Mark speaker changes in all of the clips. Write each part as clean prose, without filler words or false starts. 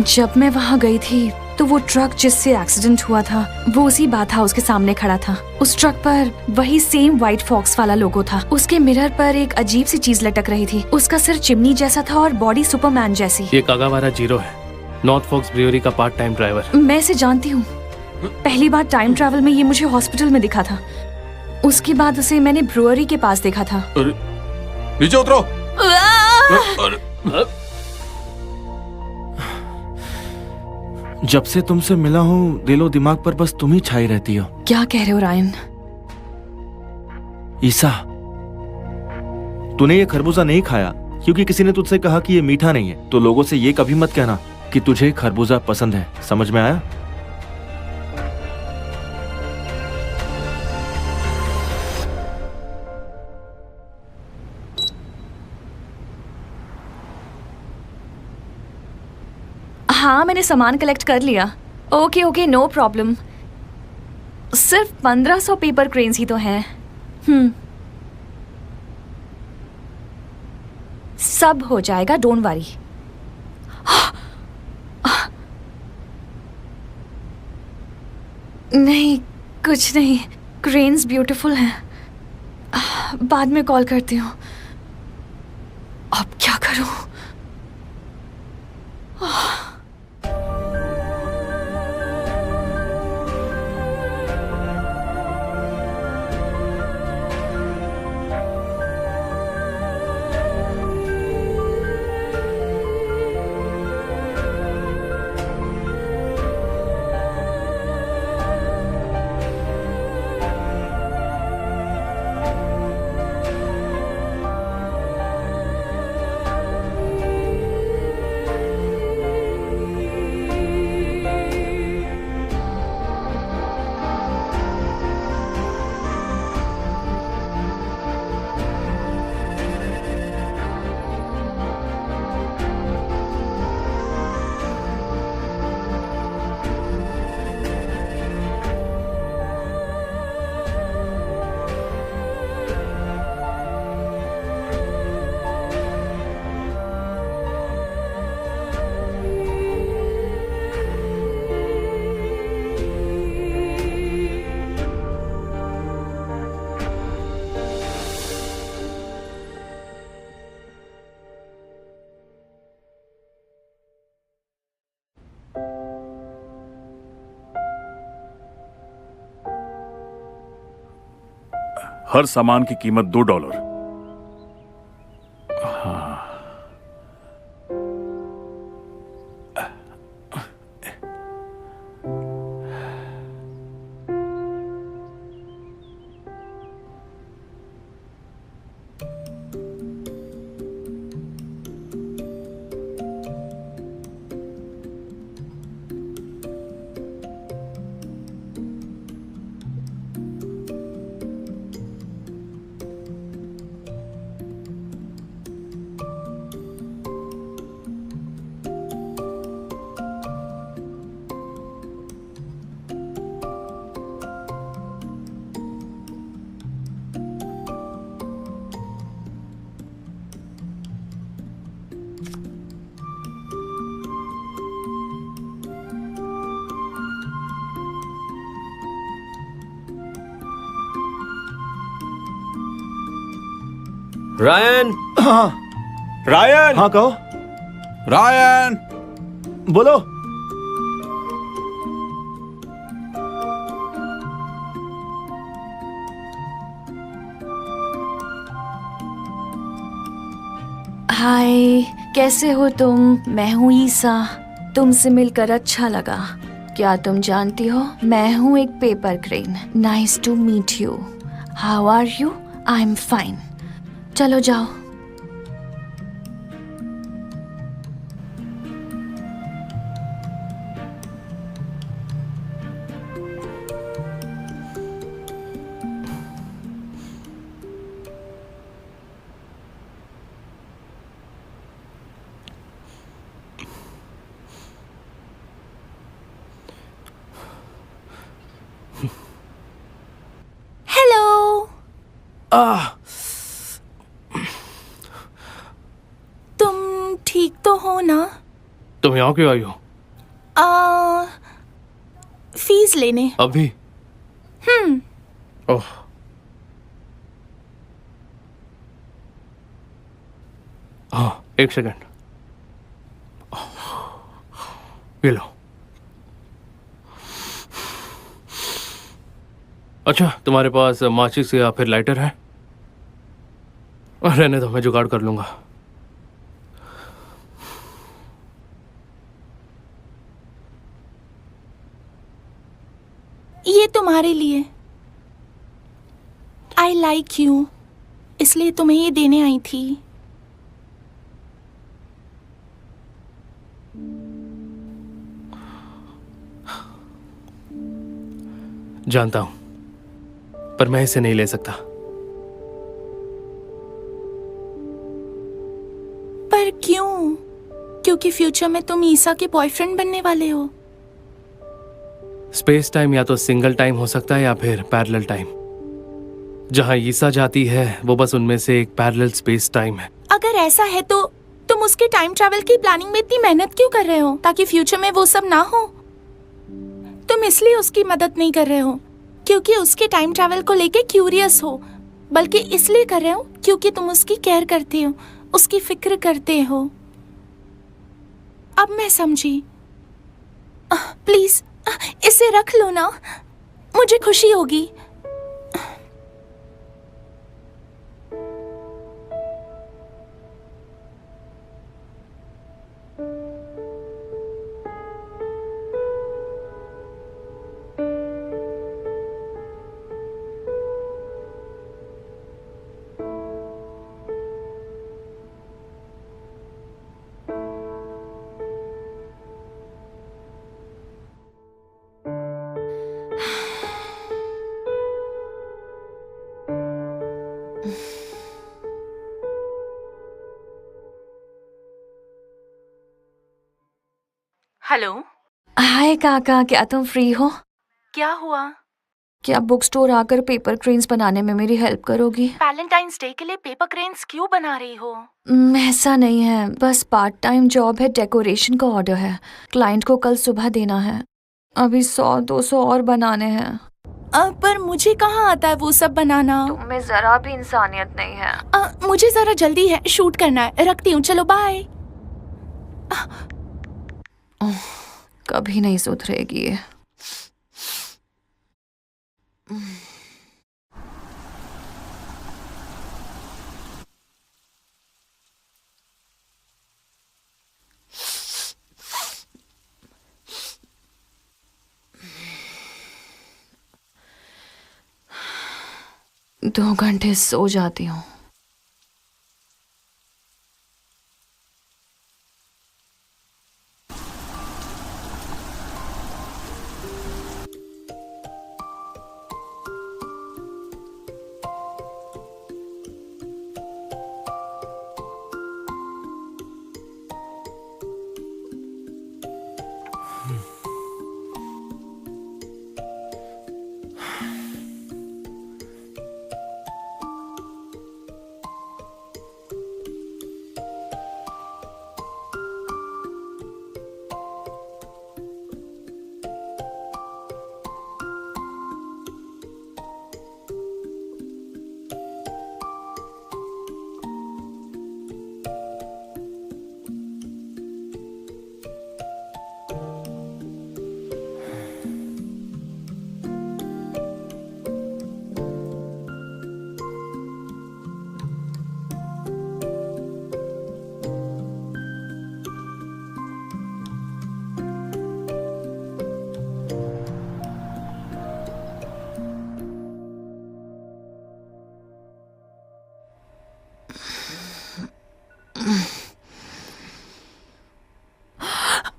Speaker 1: जब मैं वहाँ गई थी तो वो ट्रक जिससे एक्सीडेंट हुआ था वो उसी बात हाउस के सामने खड़ा था। उस ट्रक पर वही सेम व्हाइट फॉक्स वाला लोगो था। उसके मिरर पर एक अजीब सी चीज लटक रही थी। उसका सिर चिमनी जैसा था और बॉडी सुपरमैन जैसी।
Speaker 2: ये कागावारा जीरो है, नॉर्थ फॉक्स ब्रिवरी का पार्ट टाइम ड्राइवर।
Speaker 1: मैं इसे जानती हूँ। पहली बार टाइम ट्रैवल में ये मुझे हॉस्पिटल में दिखा था। उसके बाद उसे मैंने ब्रुअरी के पास देखा था।
Speaker 3: नीचे उतरो।
Speaker 4: जब से तुमसे मिला हूँ दिलो दिमाग पर बस तुम ही छाई रहती हो।
Speaker 1: क्या कह रहे हो रायन?
Speaker 4: ईसा, तूने ये खरबूजा नहीं खाया क्योंकि किसी ने तुझसे कहा कि ये मीठा नहीं है। तो लोगों से ये कभी मत कहना कि तुझे खरबूजा पसंद है। समझ में आया?
Speaker 1: हाँ, मैंने सामान कलेक्ट कर लिया। Okay okay, no problem. सिर्फ 1500 पेपर क्रेन्स ही तो हैं। सब हो जाएगा, डोंट वरी। नहीं, कुछ नहीं। क्रेन्स ब्यूटीफुल हैं। बाद में कॉल करती हूँ। अब क्या करूँ?
Speaker 3: हर सामान की कीमत $2।
Speaker 2: रायन।
Speaker 4: हाँ
Speaker 3: रायन।
Speaker 4: हाँ, कहो।
Speaker 3: रायन,
Speaker 4: बोलो।
Speaker 1: हाय, कैसे हो तुम? मैं हूँ ईसा। तुमसे मिलकर अच्छा लगा। क्या तुम जानती हो, मैं हूँ एक paper crane. Nice to meet you. How are you? I am fine. चलो जाओ। हेलो। तुम ठीक तो हो ना?
Speaker 2: तुम यहाँ क्यों आई हो?
Speaker 5: फीस लेने।
Speaker 2: अभी? ओह, हाँ, एक सेकंड। ये लो। अच्छा, तुम्हारे पास माचिस या फिर लाइटर है? रहने दो, मैं जुगाड़ कर लूंगा।
Speaker 5: ये तुम्हारे लिए। आई लाइक यू, इसलिए तुम्हें ये देने आई थी।
Speaker 2: जानता हूं, पर मैं इसे नहीं ले सकता।
Speaker 5: पर क्यों? क्योंकि फ्यूचर में तुम ईसा के बॉयफ्रेंड बनने वाले हो।
Speaker 2: स्पेस टाइम या तो सिंगल टाइम हो सकता है या फिर पैरेलल टाइम। जहां ईसा जाती है वो बस उनमें से एक पैरेलल स्पेस टाइम है।
Speaker 5: अगर ऐसा है तो तुम उसके टाइम ट्रैवल की प्लानिंग में इतनी मेहनत क्यों कर रहे हो, ताकि फ्यूचर में वो सब ना हो? तुम इसलिए उसकी मदद नहीं कर रहे हो क्योंकि उसके टाइम ट्रैवल को लेके क्यूरियस हो, बल्कि इसलिए कर रहे हो क्योंकि तुम उसकी केयर करते हो, उसकी फिक्र करते हो। अब मैं समझी। प्लीज इसे रख लो ना, मुझे खुशी होगी। हेलो।
Speaker 1: हाय काका, क्या तुम फ्री हो?
Speaker 5: क्या हुआ?
Speaker 1: क्या बुक स्टोर आकर पेपर क्रेन्स बनाने में मेरी हेल्प करोगी?
Speaker 5: वैलेंटाइंस डे के लिए पेपर क्रेन्स क्यों बना रही हो?
Speaker 1: ऐसा नहीं है, बस पार्ट टाइम जॉब है, डेकोरेशन का ऑर्डर है, क्लाइंट को कल सुबह देना है। अभी 100-200 और बनाने हैं।
Speaker 5: पर मुझे कहाँ आता है वो सब बनाना।
Speaker 1: तुम्हें जरा भी इंसानियत नहीं है।
Speaker 5: मुझे जरा जल्दी है, शूट करना है। रखती हूँ, चलो बाय।
Speaker 1: कभी नहीं सुधरेगी ये। दो घंटे सो जाती हूँ।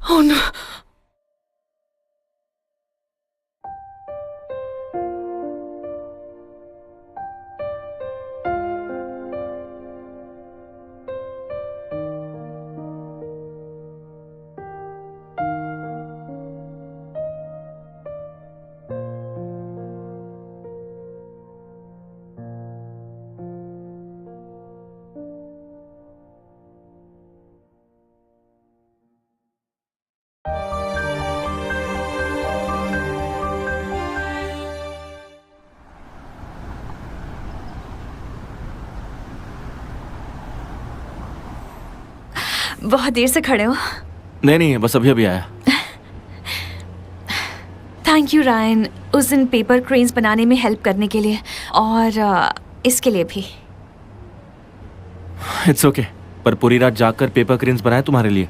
Speaker 1: Oh no. बहुत देर से खड़े हो।
Speaker 4: नहीं नहीं, बस अभी अभी आया।
Speaker 1: थैंक यू रायन, उस दिन पेपर क्रेन्स बनाने में हेल्प करने के लिए, और इसके लिए भी।
Speaker 4: इट्स ओके, पर पूरी रात जागकर पेपर क्रेन्स बनाए तुम्हारे लिए,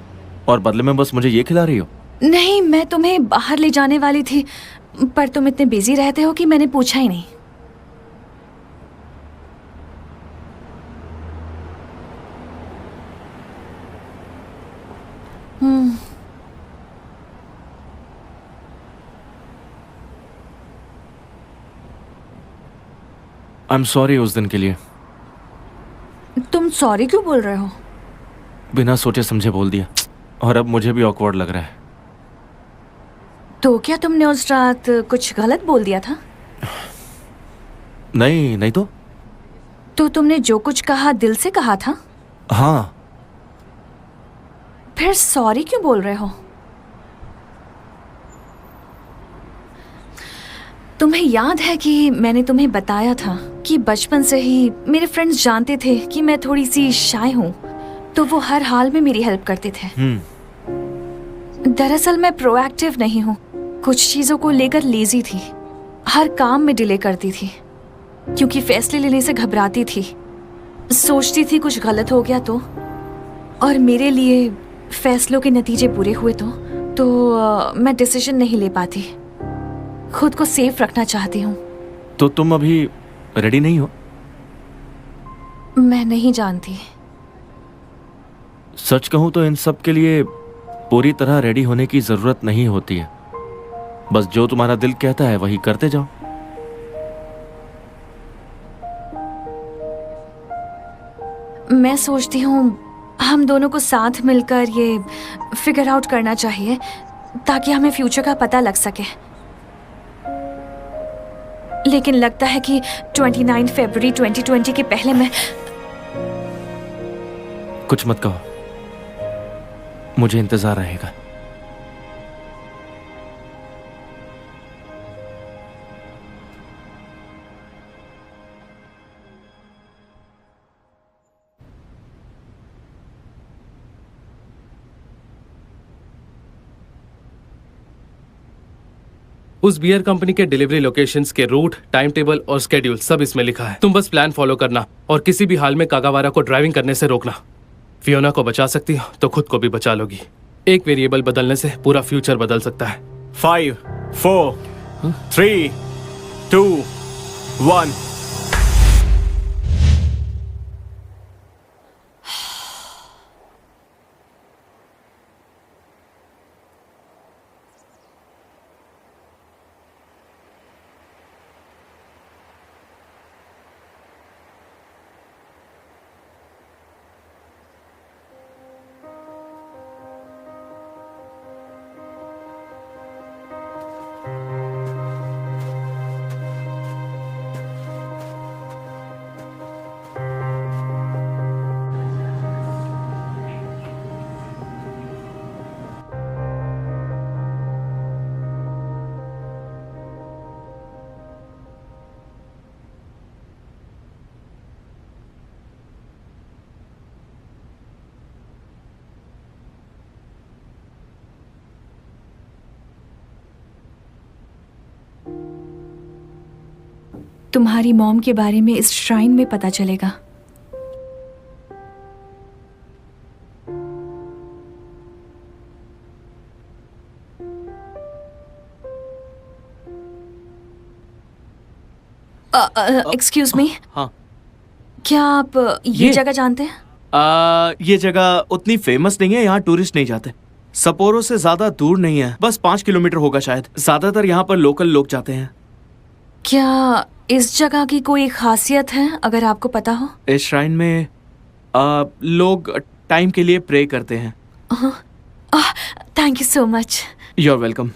Speaker 4: और बदले में बस मुझे ये खिला रही हो?
Speaker 1: नहीं, मैं तुम्हें बाहर ले जाने वाली थी, पर तुम इतने बिजी रहते हो कि मैंने पूछा ही नहीं।
Speaker 4: आई एम सॉरी उस दिन के लिए।
Speaker 1: तुम सॉरी क्यों बोल रहे हो?
Speaker 4: बिना सोचे समझे बोल दिया, और अब मुझे भी ऑकवर्ड लग रहा है।
Speaker 1: तो क्या तुमने उस रात कुछ गलत बोल दिया था?
Speaker 4: नहीं नहीं
Speaker 1: तो तुमने जो कुछ कहा दिल से कहा था?
Speaker 4: हाँ।
Speaker 1: फिर सॉरी क्यों बोल रहे हो? तुम्हें याद है कि मैंने तुम्हें बताया था कि बचपन से ही मेरे फ्रेंड्स जानते थे कि मैं थोड़ी सी शाय हूँ, तो वो हर हाल में मेरी हेल्प करते थे। दरअसल मैं प्रोएक्टिव नहीं हूँ, कुछ चीज़ों को लेकर लेजी थी, हर काम में डिले करती थी क्योंकि फैसले लेने से घबराती थी, सोचती थी कुछ गलत हो गया तो, और मेरे लिए फैसलों के नतीजे बुरे हुए तो मैं डिसीजन नहीं ले पाती। खुद को सेफ रखना चाहती हूँ।
Speaker 4: तो तुम अभी रेडी नहीं हो?
Speaker 1: मैं नहीं जानती।
Speaker 4: सच कहूं तो इन सब के लिए पूरी तरह रेडी होने की जरूरत नहीं होती है, बस जो तुम्हारा दिल कहता है वही करते जाओ।
Speaker 1: मैं सोचती हूँ हम दोनों को साथ मिलकर ये फिगर आउट करना चाहिए ताकि हमें फ्यूचर का पता लग सके। लेकिन लगता है कि 29 फरवरी 2020 के पहले मैं...
Speaker 4: कुछ मत कहो, मुझे इंतजार रहेगा।
Speaker 2: उस बियर कंपनी के डिलीवरी लोकेशंस के रूट, टाइम टेबल और स्केड्यूल सब इसमें लिखा है। तुम बस प्लान फॉलो करना और किसी भी हाल में कागावारा को ड्राइविंग करने से रोकना। फियोना को बचा सकती हो तो खुद को भी बचा लोगी। एक वेरिएबल बदलने से पूरा फ्यूचर बदल सकता है।
Speaker 3: 5, 4, 3, 2, 1।
Speaker 1: तुम्हारी मॉम के बारे में इस श्राइन में पता चलेगा। एक्सक्यूज मी,
Speaker 6: हाँ।
Speaker 1: क्या आप ये जगह जानते हैं?
Speaker 6: ये जगह उतनी फेमस नहीं है, यहाँ टूरिस्ट नहीं जाते। सपोरो से ज्यादा दूर नहीं है, बस 5 किलोमीटर होगा शायद। ज्यादातर यहाँ पर लोकल लोग जाते हैं।
Speaker 1: क्या इस जगह की कोई खासियत है अगर आपको पता हो?
Speaker 6: इस श्राइन में लोग टाइम के लिए प्रे करते हैं।
Speaker 1: Thank you so much.
Speaker 6: You are welcome.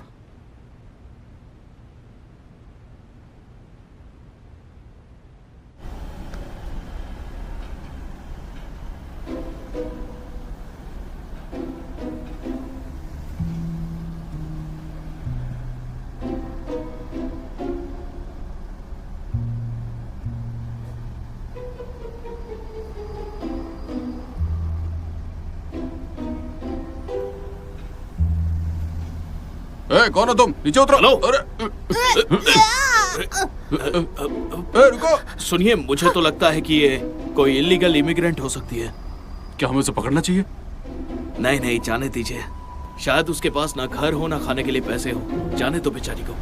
Speaker 7: ए, कौन हो तुम? नीचे उतरो।
Speaker 6: हेलो।
Speaker 7: अरे रुको।
Speaker 6: सुनिए, मुझे तो लगता है कि ये कोई इलीगल इमिग्रेंट हो सकती है।
Speaker 7: क्या हमें उसे पकड़ना चाहिए?
Speaker 6: नहीं नहीं, जाने दीजिए। शायद उसके पास ना घर हो ना खाने के लिए पैसे हो। जाने तो बेचारी को।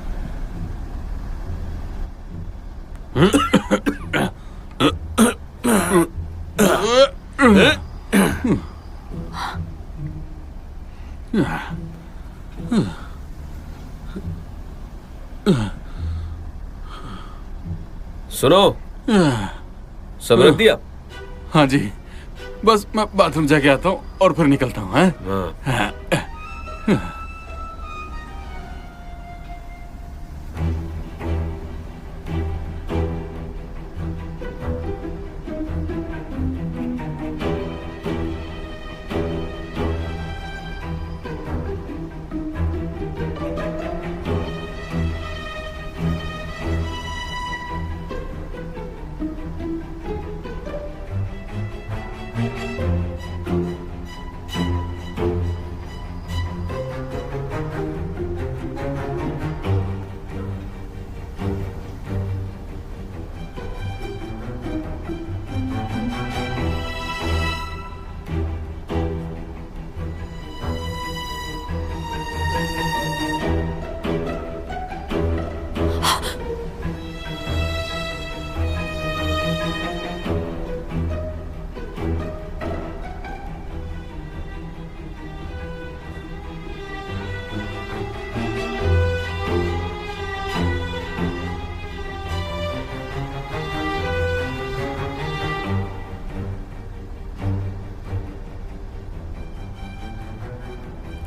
Speaker 8: सुनो, सब रख दिया?
Speaker 7: हाँ जी, बस मैं बाथरूम जाके आता हूँ और फिर निकलता हूँ।
Speaker 8: हाँ।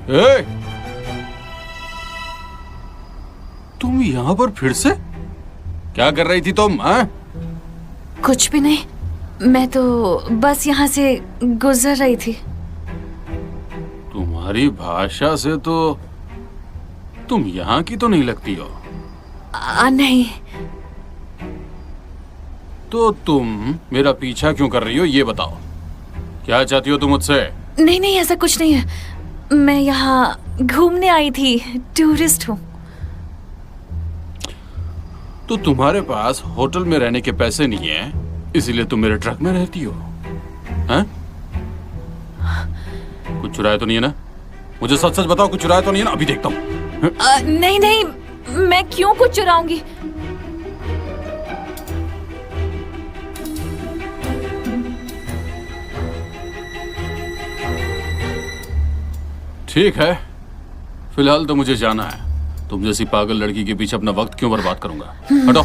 Speaker 7: ए, तुम यहाँ पर फिर से? क्या कर रही थी तुम? हाँ?
Speaker 1: कुछ भी नहीं, मैं तो बस यहाँ से गुजर रही थी।
Speaker 7: तुम्हारी भाषा से तो तुम यहाँ की तो नहीं लगती हो।
Speaker 1: नहीं।
Speaker 7: तो तुम मेरा पीछा क्यों कर रही हो, ये बताओ। क्या चाहती हो तुम मुझसे?
Speaker 1: नहीं नहीं, ऐसा कुछ नहीं है। मैं यहाँ घूमने आई थी, टूरिस्ट हूँ।
Speaker 7: तो तुम्हारे पास होटल में रहने के पैसे नहीं है, इसीलिए तुम मेरे ट्रक में रहती हो? हैं? कुछ चुराया तो नहीं है ना? मुझे सच सच बताओ, कुछ चुराया तो नहीं है ना? अभी देखता हूँ।
Speaker 1: नहीं नहीं, मैं क्यों कुछ चुराऊंगी?
Speaker 7: ठीक है, फिलहाल तो मुझे जाना है। तुम जैसी पागल लड़की के पीछे अपना वक्त क्यों बर्बाद करूंगा? हटो।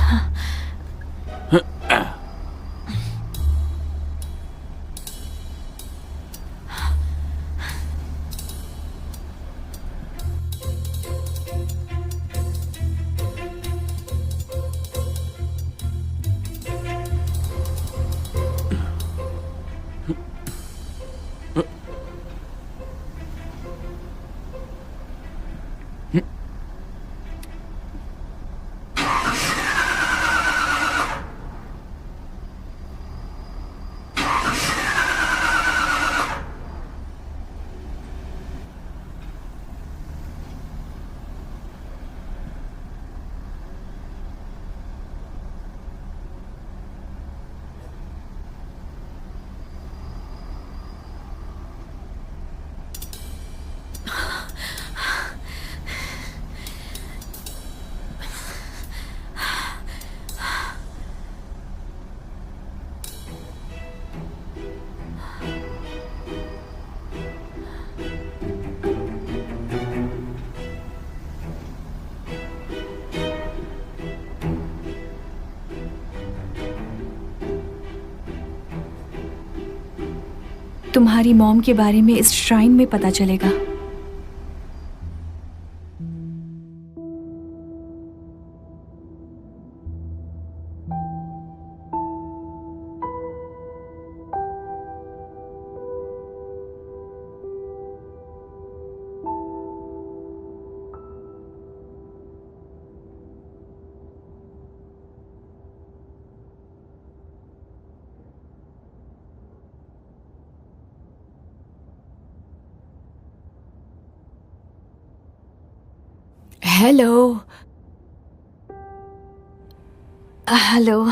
Speaker 1: तुम्हारी मॉम के बारे में इस श्राइन में पता चलेगा।
Speaker 9: हेलो।
Speaker 1: हेलो।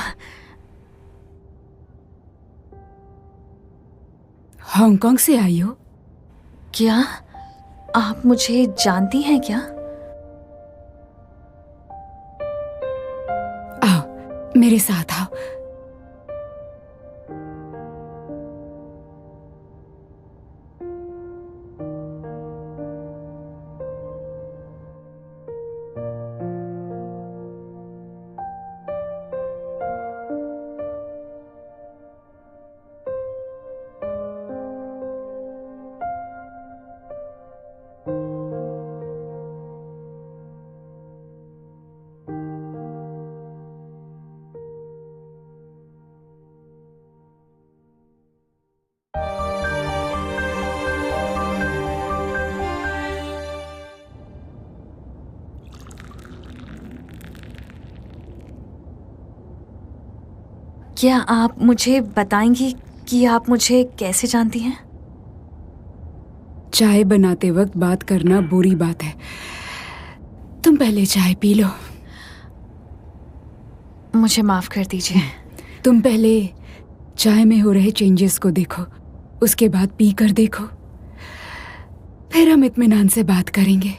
Speaker 9: हांगकांग से आई हो?
Speaker 1: क्या आप मुझे जानती हैं क्या?
Speaker 9: आओ मेरे साथ आओ।
Speaker 1: क्या आप मुझे बताएंगी कि आप मुझे कैसे जानती हैं?
Speaker 9: चाय बनाते वक्त बात करना बुरी बात है। तुम पहले चाय पी लो।
Speaker 1: मुझे माफ कर दीजिए।
Speaker 9: तुम पहले चाय में हो रहे चेंजेस को देखो, उसके बाद पी कर देखो, फिर हम इत्मीनान से बात करेंगे।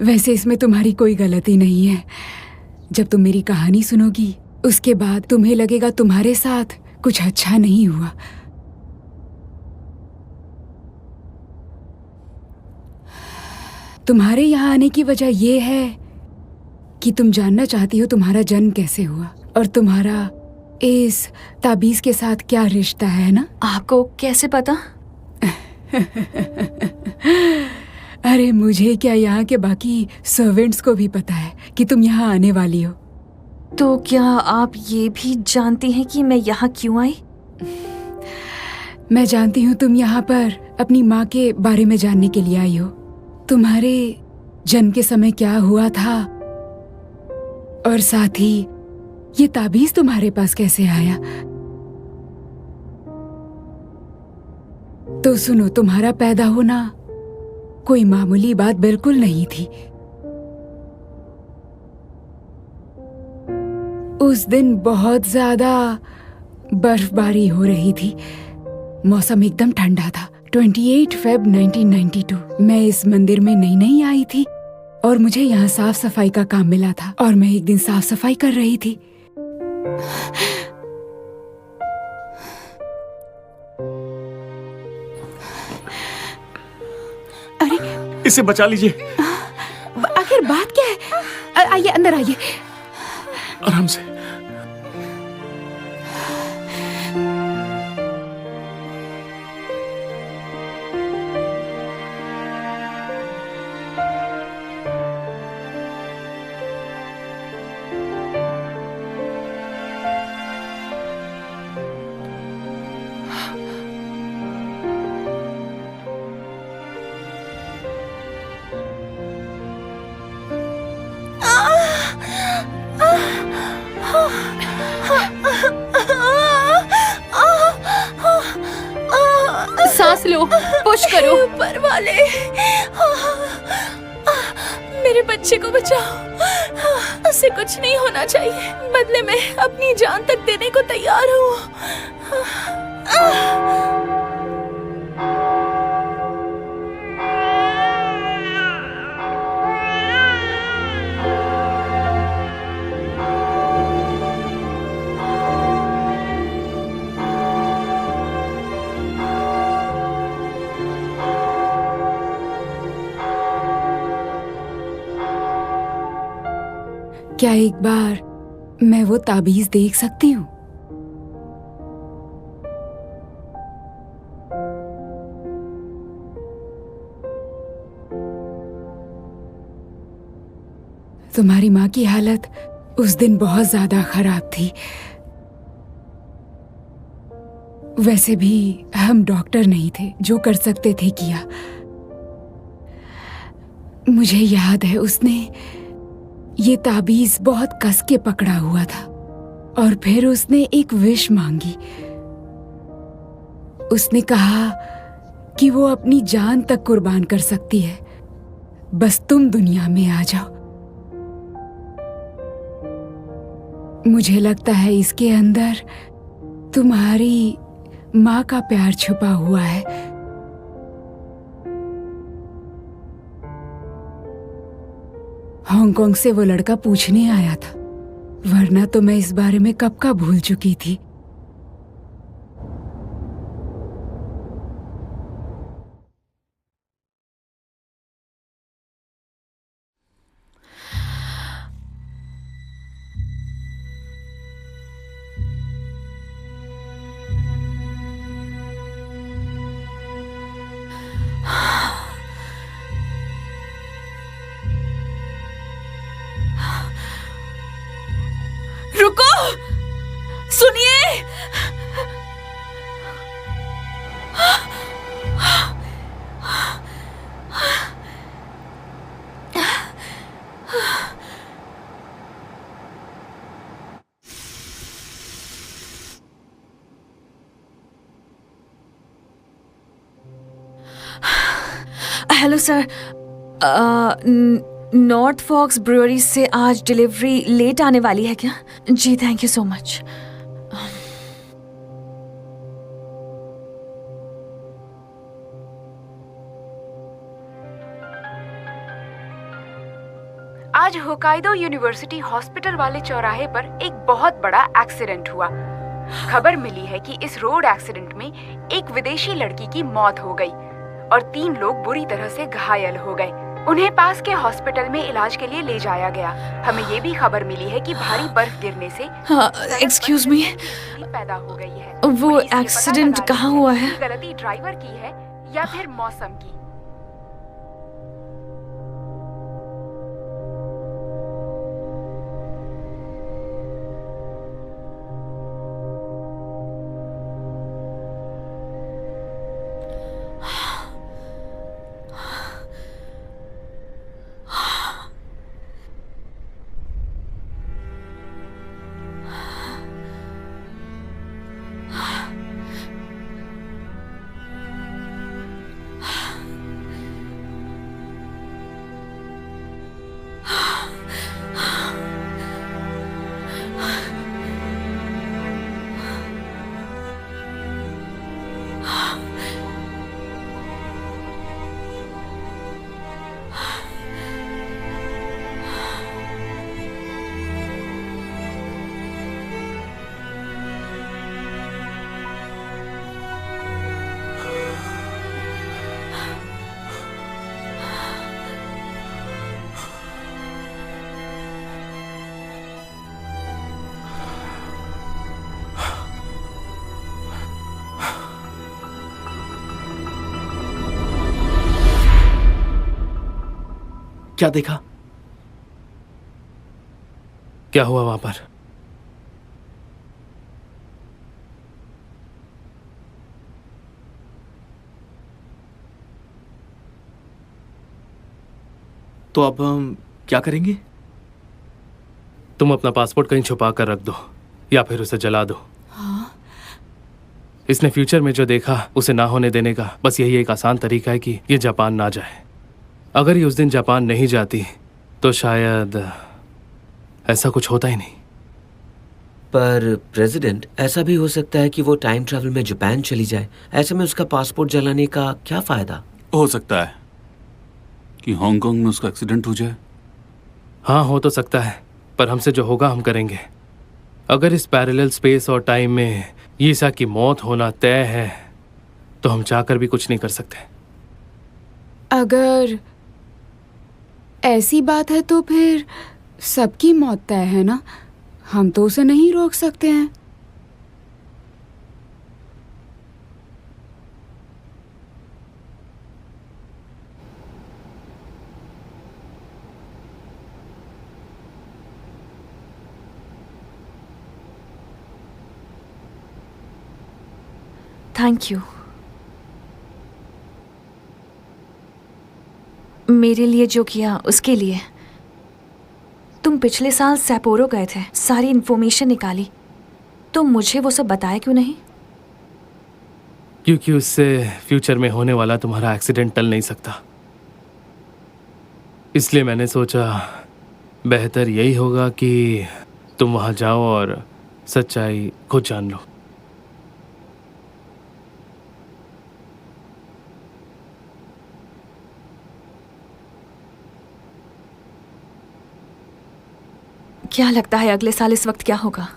Speaker 9: वैसे इसमें तुम्हारी कोई गलती नहीं है। जब तुम मेरी कहानी सुनोगी उसके बाद तुम्हें लगेगा तुम्हारे साथ कुछ अच्छा नहीं हुआ। तुम्हारे यहाँ आने की वजह यह है कि तुम जानना चाहती हो तुम्हारा जन्म कैसे हुआ और तुम्हारा इस ताबीज के साथ क्या रिश्ता है ना?
Speaker 1: आपको कैसे पता?
Speaker 9: अरे मुझे क्या, यहाँ के बाकी सर्वेंट्स को भी पता है कि तुम यहाँ आने वाली हो।
Speaker 1: तो क्या आप ये भी जानती हैं कि मैं यहाँ क्यों आई?
Speaker 9: मैं जानती हूँ तुम यहाँ पर अपनी माँ के बारे में जानने के लिए आई हो। तुम्हारे जन्म के समय क्या हुआ था और साथ ही ये ताबीज तुम्हारे पास कैसे आया। तो सुनो, तुम्हारा पैदा होना कोई मामूली बात बिल्कुल नहीं थी। उस दिन बहुत ज्यादा बर्फबारी हो रही थी। मौसम एकदम ठंडा था। 28 फ़रवरी 1992। मैं इस मंदिर में नई आई थी और मुझे यहाँ साफ सफाई का काम मिला था और मैं एक दिन साफ सफाई कर रही थी।
Speaker 4: इसे बचा लीजिए।
Speaker 9: आखिर बात क्या है? आइए अंदर आइए।
Speaker 4: आराम से।
Speaker 1: सांस लो, पुश करो।
Speaker 5: ऊपर वाले, मेरे बच्चे को बचाओ। उसे कुछ नहीं होना चाहिए। बदले में अपनी जान तक देने को तैयार हूँ।
Speaker 9: क्या एक बार मैं वो ताबीज देख सकती हूँ? तुम्हारी माँ की हालत उस दिन बहुत ज्यादा खराब थी। वैसे भी हम डॉक्टर नहीं थे, जो कर सकते थे किया। मुझे याद है उसने ये ताबीज बहुत कस के पकड़ा हुआ था और फिर उसने एक विश मांगी। उसने कहा कि वो अपनी जान तक कुर्बान कर सकती है बस तुम दुनिया में आ जाओ। मुझे लगता है इसके अंदर तुम्हारी माँ का प्यार छुपा हुआ है। हांगकांग से वो लड़का पूछने आया था, वरना तो मैं इस बारे में कब का भूल चुकी थी।
Speaker 1: रुको, सुनिए। Hello sir, North Fox Brewery से आज डिलीवरी लेट आने वाली है क्या? जी थैंक यू सो मच।
Speaker 9: आज होकाइडो यूनिवर्सिटी हॉस्पिटल वाले चौराहे पर एक बहुत बड़ा एक्सीडेंट हुआ। खबर मिली है कि इस रोड एक्सीडेंट में एक विदेशी लड़की की मौत हो गई और 3 लोग बुरी तरह से घायल हो गए। उन्हें पास के हॉस्पिटल में इलाज के लिए ले जाया गया। हमें ये भी खबर मिली है कि भारी बर्फ गिरने से
Speaker 1: एक्सक्यूज मी,
Speaker 9: पैदा हो गई है।
Speaker 1: वो
Speaker 9: पुलिस ये पता
Speaker 1: एक्सीडेंट
Speaker 9: लगा
Speaker 1: कहाँ
Speaker 9: रही है
Speaker 1: हुआ
Speaker 9: कि
Speaker 1: है?
Speaker 9: गलती ड्राइवर की है या फिर मौसम की।
Speaker 6: क्या देखा?
Speaker 2: क्या हुआ वहां पर?
Speaker 6: तो अब हम क्या करेंगे?
Speaker 2: तुम अपना पासपोर्ट कहीं छुपा कर रख दो या फिर उसे जला दो। इसने फ्यूचर में जो देखा उसे ना होने देने का बस यही एक आसान तरीका है कि ये जापान ना जाए। अगर ये उस दिन जापान नहीं जाती तो शायद ऐसा कुछ होता ही नहीं।
Speaker 10: पर प्रेसिडेंट, ऐसा भी हो सकता है कि वो टाइम ट्रैवल में जापान चली जाए। ऐसे में उसका पासपोर्ट जलाने का क्या फायदा?
Speaker 7: हो सकता है कि हांगकांग में उसका एक्सीडेंट हो जाए।
Speaker 2: हाँ, हो तो सकता है, पर हमसे जो होगा हम करेंगे। अगर इस पैरेलल स्पेस और टाइम में यीसा की मौत होना तय है तो हम चाहकर भी कुछ नहीं कर सकते।
Speaker 9: अगर ऐसी बात है तो फिर सबकी मौत तय है ना, हम तो उसे नहीं रोक सकते हैं।
Speaker 1: Thank you. मेरे लिए जो किया उसके लिए। तुम पिछले साल सैपोरो गए थे, सारी इन्फॉर्मेशन निकाली, तो मुझे वो सब बताया क्यों नहीं?
Speaker 2: क्योंकि उससे फ्यूचर में होने वाला तुम्हारा एक्सीडेंट टल नहीं सकता। इसलिए मैंने सोचा बेहतर यही होगा कि तुम वहां जाओ और सच्चाई खुद जान लो।
Speaker 1: क्या लगता है अगले साल इस वक्त क्या होगा?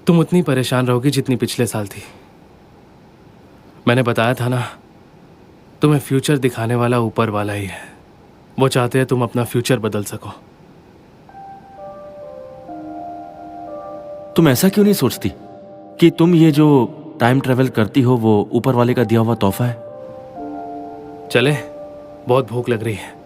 Speaker 2: तुम उतनी परेशान रहोगी जितनी पिछले साल थी। मैंने बताया था ना, तुम्हें फ्यूचर दिखाने वाला ऊपर वाला ही है। वो चाहते हैं तुम अपना फ्यूचर बदल सको।
Speaker 4: तुम ऐसा क्यों नहीं सोचती कि तुम ये जो टाइम ट्रेवल करती हो वो ऊपर वाले का दिया हुआ तोहफा है?
Speaker 2: चले, बहुत भूख लग रही है।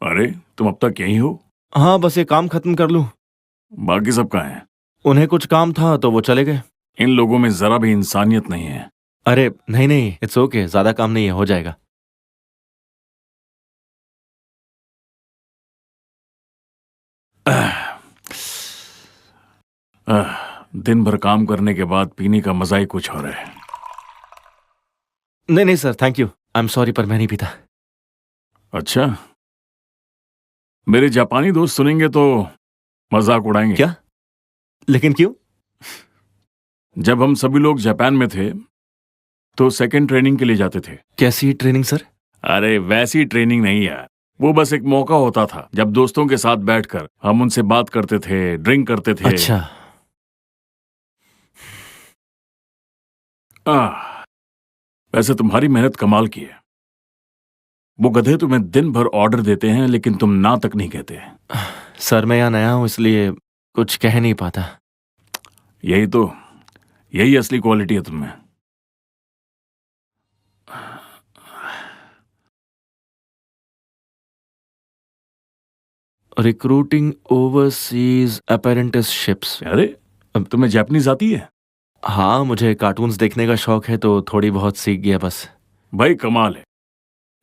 Speaker 11: अरे तुम अब तक यहीं हो?
Speaker 4: हाँ, बस ये काम खत्म कर लूं।
Speaker 11: बाकी सब कहाँ हैं?
Speaker 4: उन्हें कुछ काम था तो वो चले गए।
Speaker 11: इन लोगों में जरा भी इंसानियत नहीं है।
Speaker 4: अरे नहीं नहीं, इट्स ओके, ज्यादा काम नहीं है, हो जाएगा।
Speaker 11: दिन भर काम करने के बाद पीने का मजा ही कुछ और है।
Speaker 4: नहीं नहीं sir, thank you, I am sorry, पर मैं नहीं पीता।
Speaker 11: अच्छा, मेरे जापानी दोस्त सुनेंगे तो मजाक उड़ाएंगे।
Speaker 4: क्या? लेकिन क्यों?
Speaker 11: जब हम सभी लोग जापान में थे तो सेकंड ट्रेनिंग के लिए जाते थे।
Speaker 4: कैसी ट्रेनिंग सर?
Speaker 11: अरे वैसी ट्रेनिंग नहीं यार, वो बस एक मौका होता था जब दोस्तों के साथ बैठकर हम उनसे बात करते थे, ड्रिंक करते थे।
Speaker 4: अच्छा।
Speaker 11: वैसे तुम्हारी मेहनत कमाल की है। वो गधे तुम्हें दिन भर ऑर्डर देते हैं लेकिन तुम ना तक नहीं कहते।
Speaker 4: सर मैं यहाँ नया हूँ इसलिए कुछ कह नहीं पाता।
Speaker 11: यही असली क्वालिटी है तुम में।
Speaker 4: Recruiting overseas apprenticeships.
Speaker 11: अरे अब तुम्हें जापानीज आती है?
Speaker 4: हाँ, मुझे कार्टून्स देखने का शौक है तो थोड़ी बहुत सीख गया बस।
Speaker 11: भाई कमाल है।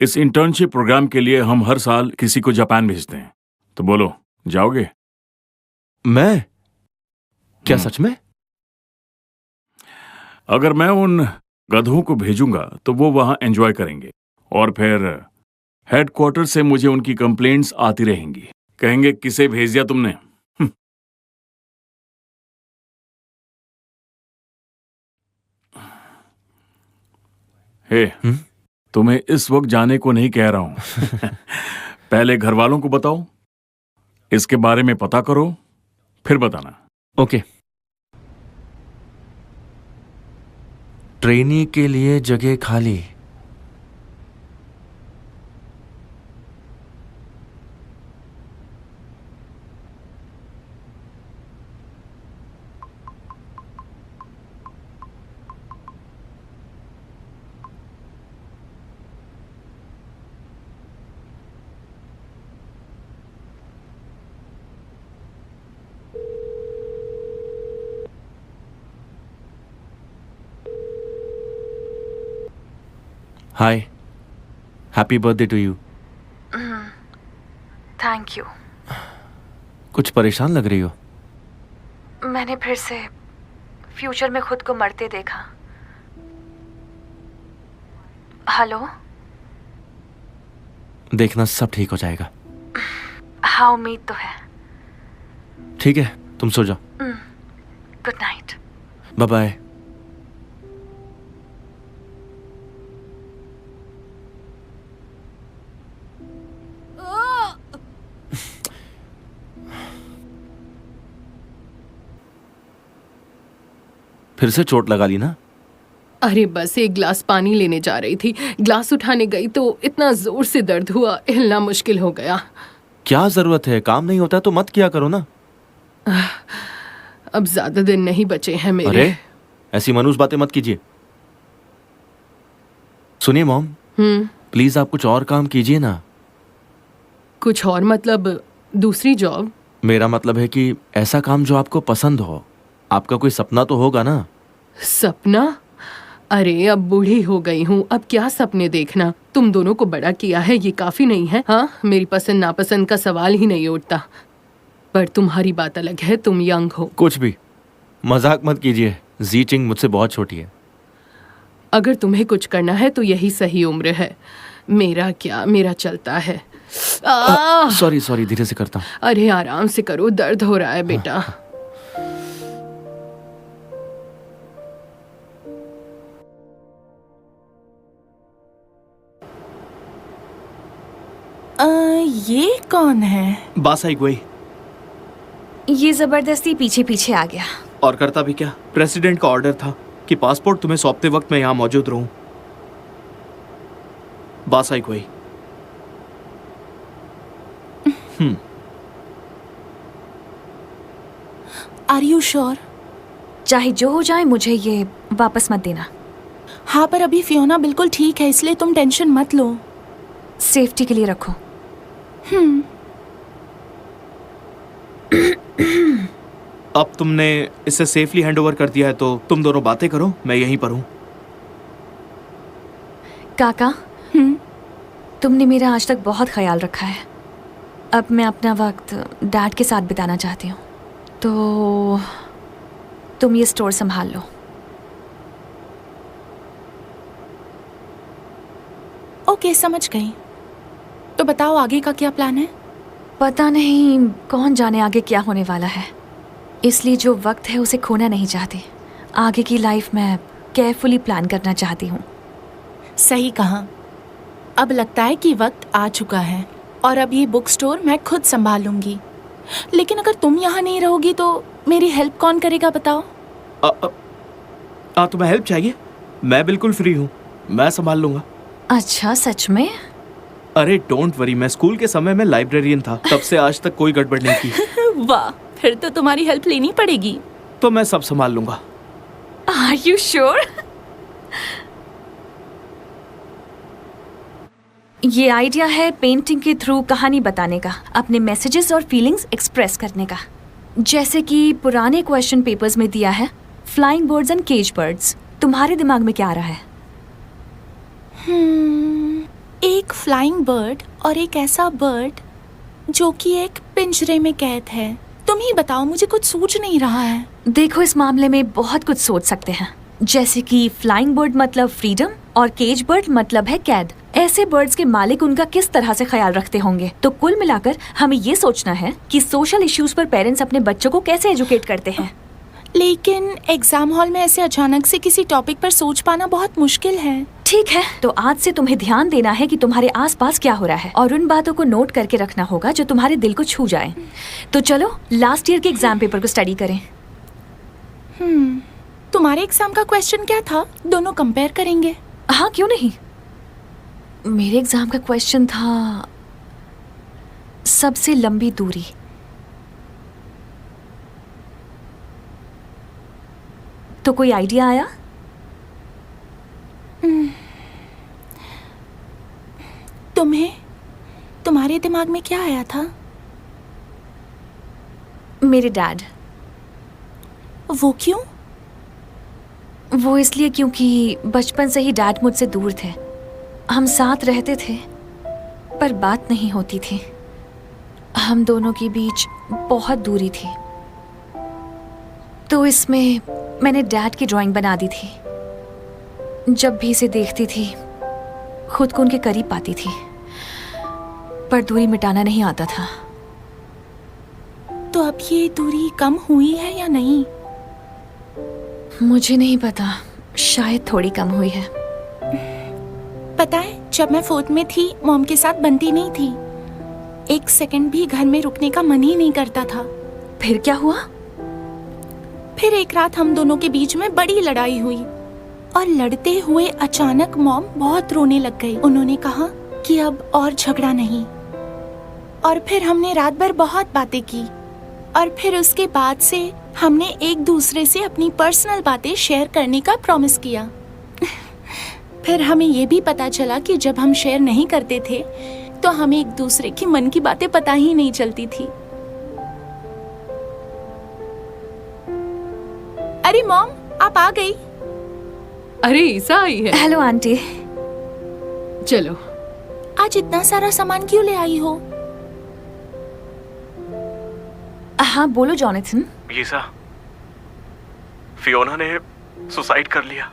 Speaker 11: इस इंटर्नशिप प्रोग्राम के लिए हम हर साल किसी को जापान भेजते हैं। तो बोलो, जाओगे?
Speaker 4: मैं? क्या सच में?
Speaker 11: अगर मैं उन गधों को भेजूंगा तो वो वहां एंजॉय करेंगे और फिर हेडक्वार्टर से मुझे उनकी कंप्लेंट्स आती रहेंगी। कहेंगे किसे भेज दिया तुमने। हे, तुम्हें इस वक्त जाने को नहीं कह रहा हूं। पहले घर वालों को बताओ, इसके बारे में पता करो, फिर बताना।
Speaker 4: ओके। ट्रेनी के लिए जगह खाली। Hi, happy birthday to you.
Speaker 1: Thank you.
Speaker 4: कुछ परेशान लग रही हो।
Speaker 1: मैंने फिर से फ्यूचर में खुद को मरते देखा। हेलो?
Speaker 4: देखना सब ठीक हो जाएगा।
Speaker 1: हाँ, उम्मीद तो है।
Speaker 4: ठीक है, तुम सो जाओ।
Speaker 1: Good night.
Speaker 4: Bye bye. फिर से चोट लगा ली ना?
Speaker 12: अरे बस एक ग्लास पानी लेने जा रही थी, ग्लास उठाने गई तो इतना जोर से दर्द हुआ, हिलना मुश्किल हो गया।
Speaker 4: क्या जरूरत है, काम नहीं होता तो मत किया करो ना।
Speaker 12: अब ज्यादा दिन नहीं बचे हैं मेरे।
Speaker 4: अरे ऐसी मनुष्य बातें मत कीजिए। सुनिए मॉम, प्लीज आप कुछ और काम कीजिए ना।
Speaker 12: कुछ और मतलब दूसरी जॉब?
Speaker 4: मेरा मतलब है कि ऐसा काम जो आपको पसंद हो। आपका कोई सपना तो होगा ना?
Speaker 12: सपना? अरे अब बूढ़ी हो गई हूँ, अब क्या सपने देखना। तुम दोनों को बड़ा किया है ये काफी नहीं है? हाँ, मेरी पसंद नापसंद का सवाल ही नहीं उठता। पर तुम्हारी बात अलग है, तुम यंग हो।
Speaker 4: कुछ भी मजाक मत कीजिए। जी चिंग मुझसे बहुत छोटी है।
Speaker 12: अगर तुम्हें कुछ करना है तो यही सही उम्र है। मेरा क्या, मेरा चलता है।
Speaker 4: सॉरी, धीरे से करता हूँ।
Speaker 12: अरे आराम से करो, दर्द हो रहा है बेटा।
Speaker 5: ये कौन है?
Speaker 6: बासाई गोई।
Speaker 1: ये जबरदस्ती पीछे पीछे आ गया।
Speaker 6: और करता भी क्या, प्रेसिडेंट का ऑर्डर था कि पासपोर्ट तुम्हें सौंपते वक्त मैं यहाँ मौजूद रहूं। बासाई गोई।
Speaker 5: Are you sure?
Speaker 1: चाहे जो हो जाए मुझे ये वापस मत देना।
Speaker 5: हाँ, पर अभी फियोना बिल्कुल ठीक है, इसलिए तुम टेंशन मत लो।
Speaker 1: सेफ्टी के लिए रखो।
Speaker 6: अब तुमने इसे सेफली हैंडओवर कर दिया है तो तुम दोनों बातें करो, मैं यहीं पर हूँ।
Speaker 1: काका, तुमने मेरा आज तक बहुत ख्याल रखा है। अब मैं अपना वक्त डैड के साथ बिताना चाहती हूँ, तो तुम ये स्टोर संभाल लो।
Speaker 5: ओके, समझ गई। तो बताओ आगे का क्या प्लान है?
Speaker 1: पता नहीं, कौन जाने आगे क्या होने वाला है, इसलिए जो वक्त है उसे खोना नहीं चाहती। आगे की लाइफ में केयरफुली प्लान करना चाहती हूँ।
Speaker 5: सही कहा। अब लगता है कि वक्त आ चुका है और अब ये बुक स्टोर मैं खुद संभाल लूंगी। लेकिन अगर तुम यहाँ नहीं रहोगी तो मेरी हेल्प कौन करेगा बताओ?
Speaker 6: तुम्हें हेल्प चाहिए? मैं बिल्कुल फ्री हूँ, मैं संभाल लूंगा।
Speaker 1: अच्छा, सच में?
Speaker 6: अरे डोंट वरी, मैं स्कूल के समय में लाइब्रेरियन था, तब से आज तक कोई गड़बड़ नहीं की।
Speaker 5: वाह, फिर तो तुम्हारी हेल्प लेनी पड़ेगी।
Speaker 6: तो मैं सब संभाल लूंगा।
Speaker 1: Are you sure? ये आइडिया है पेंटिंग के थ्रू कहानी बताने का, अपने मैसेजेस और फीलिंग्स एक्सप्रेस करने का, जैसे कि पुराने क्वेश्चन पेपर्स में दिया है। Flying birds and cage birds. तुम्हारे दिमाग में क्या आ रहा है?
Speaker 5: एक फ्लाइंग बर्ड और एक ऐसा बर्ड जो कि एक पिंजरे में कैद है। तुम ही बताओ, मुझे कुछ सूझ नहीं रहा है।
Speaker 1: देखो, इस मामले में बहुत कुछ सोच सकते हैं, जैसे कि फ्लाइंग बर्ड मतलब फ्रीडम और केज बर्ड मतलब है कैद। ऐसे बर्ड्स के मालिक उनका किस तरह से ख्याल रखते होंगे। तो कुल मिलाकर हमें ये सोचना है कि सोशल इश्यूज पर पेरेंट्स अपने बच्चों को कैसे एजुकेट करते हैं।
Speaker 5: लेकिन एग्जाम हॉल में ऐसे अचानक से किसी टॉपिक पर सोच पाना बहुत मुश्किल है।
Speaker 1: ठीक है, तो आज से तुम्हें ध्यान देना है कि तुम्हारे आसपास क्या हो रहा है और उन बातों को नोट करके रखना होगा जो तुम्हारे दिल को छू जाए। तो चलो लास्ट ईयर के एग्जाम पेपर को स्टडी करें।
Speaker 5: तुम्हारे एग्जाम का क्वेश्चन क्या था? दोनों कंपेयर करेंगे।
Speaker 1: हाँ, क्यों नहीं। मेरे एग्जाम का क्वेश्चन था सबसे लंबी दूरी। तो कोई आइडिया आया?
Speaker 5: तुम्हारे दिमाग में क्या आया था?
Speaker 1: मेरे डैड।
Speaker 5: वो क्यों?
Speaker 1: वो इसलिए क्योंकि बचपन से ही डैड मुझसे दूर थे। हम साथ रहते थे पर बात नहीं होती थी। हम दोनों के बीच बहुत दूरी थी। तो इसमें मैंने डैड की ड्राइंग बना दी थी। जब भी इसे देखती थी खुद को उनके करीब पाती थी, पर दूरी मिटाना नहीं आता था।
Speaker 5: तो अब ये दूरी कम हुई है या नहीं?
Speaker 1: मुझे नहीं पता, शायद थोड़ी कम हुई है।
Speaker 5: पता है, जब मैं 4th में थी मॉम के साथ बनती नहीं थी। एक सेकंड भी घर में रुकने का मन ही नहीं करता था।
Speaker 1: फिर क्या हुआ?
Speaker 5: फिर एक रात हम दोनों के बीच में बड़ी लड़ाई हुई और लड़ते हुए अचानक मॉम बहुत रोने लग गई। उन्होंने कहा कि अब और झगड़ा नहीं। और फिर हमने रात भर बहुत बातें की और फिर उसके बाद से हमने एक दूसरे से अपनी पर्सनल बातें शेयर करने का प्रॉमिस किया। फिर हमें ये भी पता चला कि जब हम शेयर नहीं करते थे तो हमें एक दूसरे की मन की बातें पता ही नहीं चलती थी। अरे मॉम, आप आ गई?
Speaker 12: अरे ईसा आई है।
Speaker 1: Hello aunty.
Speaker 12: चलो।
Speaker 5: आज इतना सारा सामान क्यों ले आई हो?
Speaker 1: हाँ बोलो जॉनथन।
Speaker 4: ईसा, फियोना ने सुसाइड कर लिया।